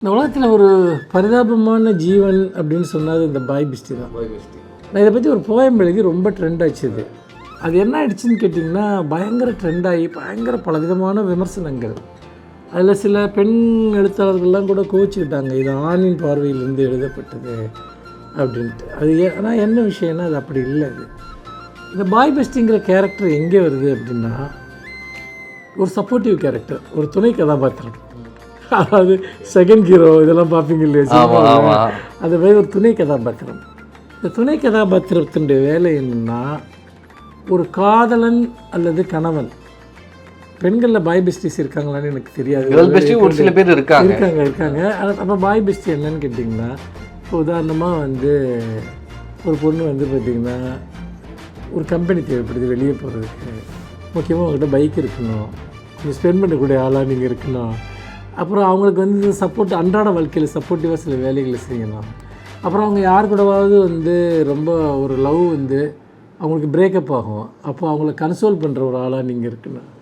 இந்த உலகத்தில் ஒரு பரிதாபமான ஜீவன் அப்படின்னு சொன்னது இந்த பாய் பிஸ்டி தான். நான் இதை பற்றி ஒரு போயம் எழுதி ரொம்ப ட்ரெண்ட் ஆச்சு. அது என்ன ஆயிடுச்சுன்னு கேட்டிங்கன்னா, பயங்கர ட்ரெண்டாகி பயங்கர பலவிதமான விமர்சனங்கள். அதில் சில பெண் எழுத்தாளர்கள்லாம் கூட கோச்சிக்கிட்டாங்க, இது ஆணின் பார்வையிலிருந்து எழுதப்பட்டது அப்படின்ட்டு. அது ஆனால் என்ன விஷயம்னா அது அப்படி இல்லை. அது இந்த பாய் பெஸ்டிங்கிற கேரக்டர் எங்கே வருது அப்படின்னா, ஒரு சப்போர்ட்டிவ் கேரக்டர், ஒரு துணை கதாபாத்திரம். அதாவது செகண்ட் ஹீரோ இதெல்லாம் பார்ப்பீங்க இல்லையா, அது மாதிரி ஒரு துணை கதாபாத்திரம். இந்த துணை கதாபாத்திரத்தினுடைய வேலை என்னென்னா, ஒரு காதலன் அல்லது கணவன். பெண்களில் பாய் பெஸ்டிஸ் இருக்காங்களான்னு எனக்கு தெரியாது, ஒரு சில பேர் இருக்காங்க. அப்போ பாய் பெஸ்டி என்னன்னு கேட்டிங்கன்னா, இப்போ உதாரணமாக ஒரு பொண்ணு பார்த்திங்கன்னா, ஒரு கம்பெனி தேவைப்படுது வெளியே போகிறதுக்கு, முக்கியமாக அவங்ககிட்ட பைக் இருக்கணும், கொஞ்சம் ஸ்பெண்ட் பண்ணக்கூடிய ஆளாக நீங்கள் இருக்கணும். அப்புறம் அவங்களுக்கு சப்போர்ட், அன்றாட வாழ்க்கையில் சப்போர்ட்டிவாக சில வேலைகளை செய்யணும். அப்புறம் அவங்க யார் கூடவாவது ரொம்ப ஒரு லவ் அவங்களுக்கு பிரேக்கப் ஆகும், அப்போ அவங்கள கன்சோல் பண்ணுற ஒரு ஆளாக நீங்கள் இருக்கணும்.